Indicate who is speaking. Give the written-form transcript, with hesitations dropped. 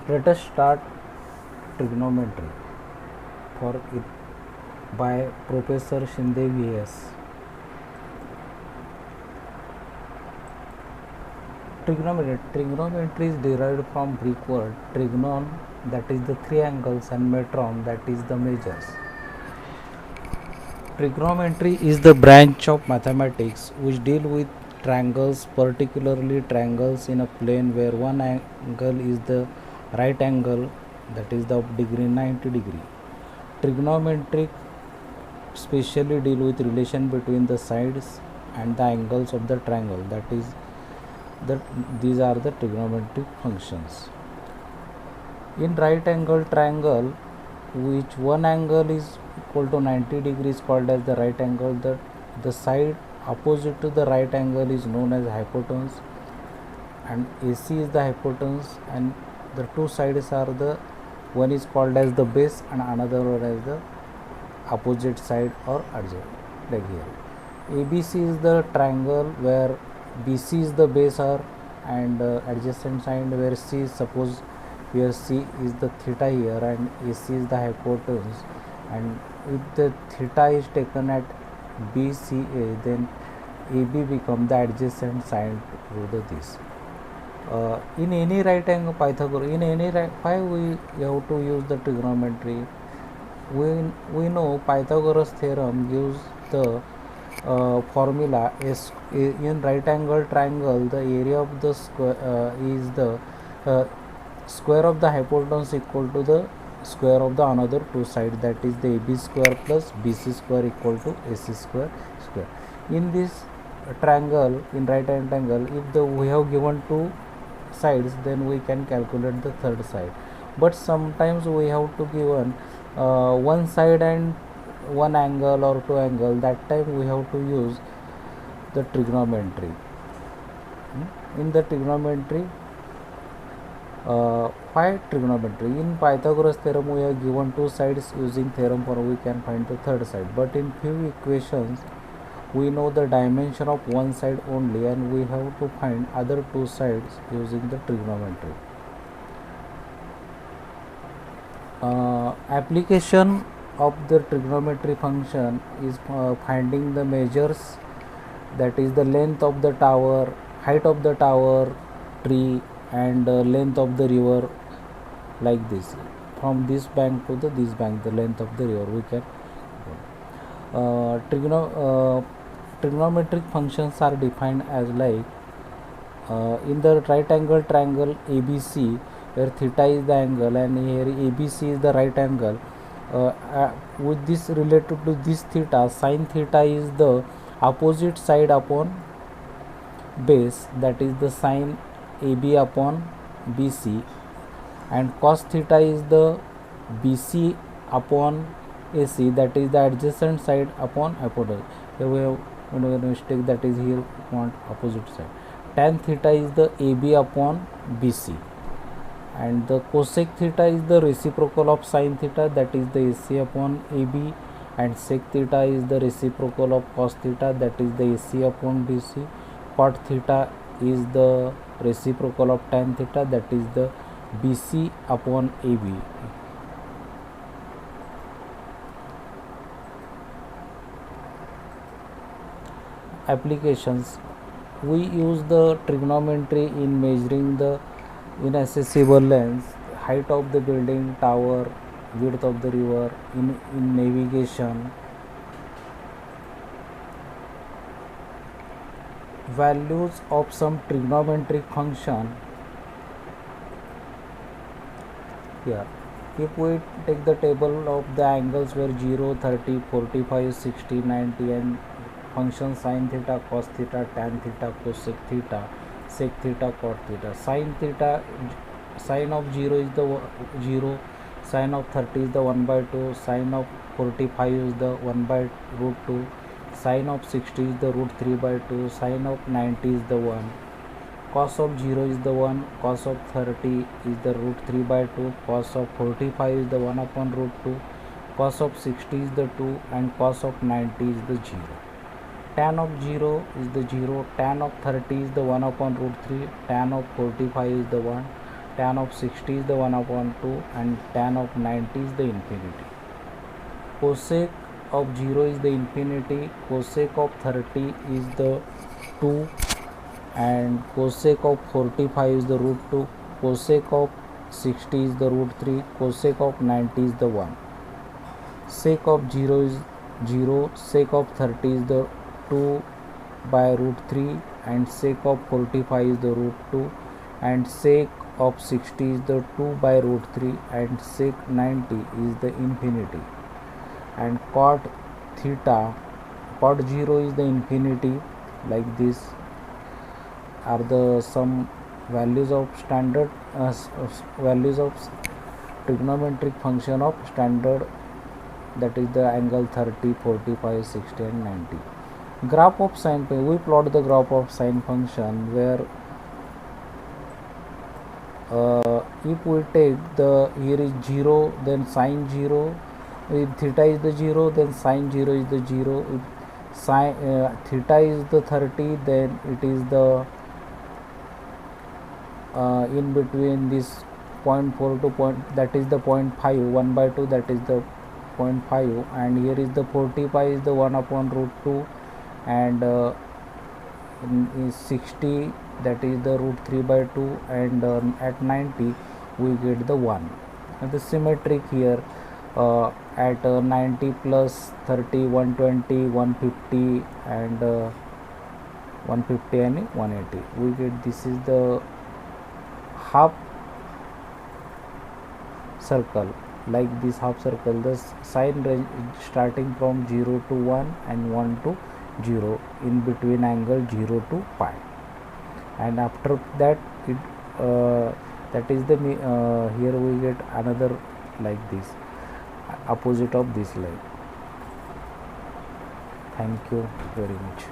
Speaker 1: Let us start trigonometry for it by Professor Shinde V.S. Trigonometry is derived from Greek word trigonon, that is the three angles, and metron, that is the measures. Trigonometry is the branch of mathematics which deal with triangles, particularly triangles in a plane where one angle is the right angle, that is the degree 90 degree. Trigonometry specially deal with relation between the sides and the angles of the triangle, that is these are the trigonometric functions. In right angle triangle, which one angle is equal to 90 degrees called as the right angle, the side opposite to the right angle is known as hypotenuse, and AC is the hypotenuse, and the two sides are the one is called as the base and another one as the opposite side or adjacent, like here. ABC is the triangle where BC is the base or and adjacent side where C is, suppose where C is the theta here and AC is the hypotenuse, and if the theta is taken at BCA, then AB become the adjacent side to this. In any right angle Pythagoras, in any right, why we have to use the trigonometry? We know Pythagoras theorem gives the formula is in right angle triangle, the area of the square is the square of the hypotenuse equal to the square of the another two sides, that is the AB square plus BC square equal to AC square. In this triangle, in right hand triangle, if we have given two sides, then we can calculate the third side, but sometimes we have to given one side and one angle or two angle, that time we have to use the trigonometry. In the trigonometry, why trigonometry? In Pythagoras theorem we have given two sides, using theorem for we can find the third side, but in few equations we know the dimension of one side only and we have to find other two sides using the trigonometry. Application of the trigonometry function is finding the measures, that is the length of the tower, height of the tower, tree, and length of the river, like this, from this bank to this bank, the length of the river we can trigonometric functions are defined as like in the right angle triangle ABC, where theta is the angle and here ABC is the right angle, with this related to this theta, sin theta is the opposite side upon base, that is the sin AB upon BC, and cos theta is the BC upon AC, that is the adjacent side upon hypotenuse. Here we have one mistake, that is here want opposite side. Tan theta is the AB upon BC, and the cosec theta is the reciprocal of sin theta, that is the AC upon AB, and sec theta is the reciprocal of cos theta, that is the AC upon BC. Cot theta is the reciprocal of tan theta, that is the BC upon AB. Applications: we use the trigonometry in measuring the inaccessible lengths, height of the building, tower, width of the river, in navigation. Values of some trigonometric function. Here, if we take the table of the angles where 0, 30, 45, 60, 90, and function sin theta, cos theta, tan theta, cosec theta, sec theta, cot theta. Sin theta, sin of 0 is the 0, sin of 30 is the 1 by 2, sin of 45 is the 1 by root 2, sin of 60 is the root 3 by 2, sin of 90 is the 1, cos of 0 is the 1, cos of 30 is the root 3 by 2, cos of 45 is the 1 upon root 2, cos of 60 is the 2, and cos of 90 is the 0. Tan of 0 is the 0, tan of 30 is the 1 upon root 3, tan of 45 is the 1, tan of 60 is the 1 upon 2, and tan of 90 is the infinity. Cosec of 0 is the infinity, cosec of 30 is the 2, and cosec of 45 is the root 2, cosec of 60 is the root 3, cosec of 90 is the 1. Sec of 0 is 0, sec of 30 is the 2 by root 3, and sec of 45 is the root 2, and sec of 60 is the 2 by root 3, and sec 90 is the infinity. And cot 0 is the infinity. Like this are the some values of standard values of trigonometric function of standard, that is the angle 30, 45, 60 and 90. Graph of sine function, we plot the graph of sine function where if we take the here is 0, then sine 0, if theta is the 0, then sine 0 is the 0, if sine theta is the 30, then it is the in between this 0.4 to point, that is the 0.5, 1 by 2, that is the 0.5, and here is the 45 is the 1 upon root 2, and in 60, that is the root 3 by 2, and at 90 we get the 1. And the symmetric here at 90 plus 30, 120, 150 and 150 and 180 we get, this is the half circle. Like this half circle, the sine range starting from 0 to 1 and 1 to 0, in between angle 0 to pi, and after that it that is the here we get another like this opposite of this line. Thank you very much.